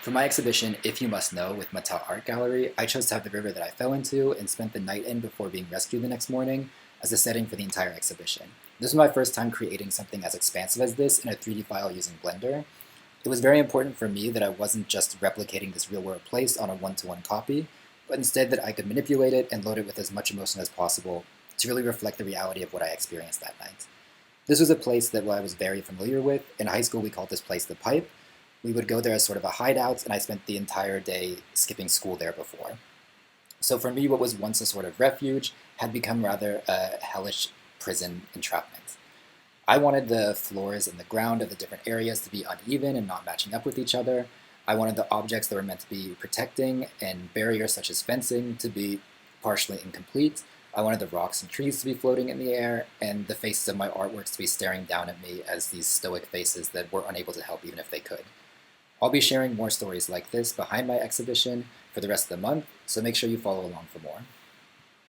For my exhibition, If You Must Know, with Mata Art Gallery, I chose to have the river that I fell into and spent the night in before being rescued the next morning as a setting for the entire exhibition. This was my first time creating something as expansive as this in a 3D file using Blender. It was very important for me that I wasn't just replicating this real-world place on a one-to-one copy, but instead that I could manipulate it and load it with as much emotion as possible to really reflect the reality of what I experienced that night. This was a place that I was very familiar with. In high school, we called this place the Pipe. We would go there as sort of a hideout, and I spent the entire day skipping school there before. So for me, what was once a sort of refuge had become rather a hellish prison entrapment. I wanted the floors and the ground of the different areas to be uneven and not matching up with each other. I wanted the objects that were meant to be protecting and barriers such as fencing to be partially incomplete. I wanted the rocks and trees to be floating in the air, and the faces of my artworks to be staring down at me as these stoic faces that were unable to help even if they could. I'll be sharing more stories like this behind my exhibition for the rest of the month, so make sure you follow along for more.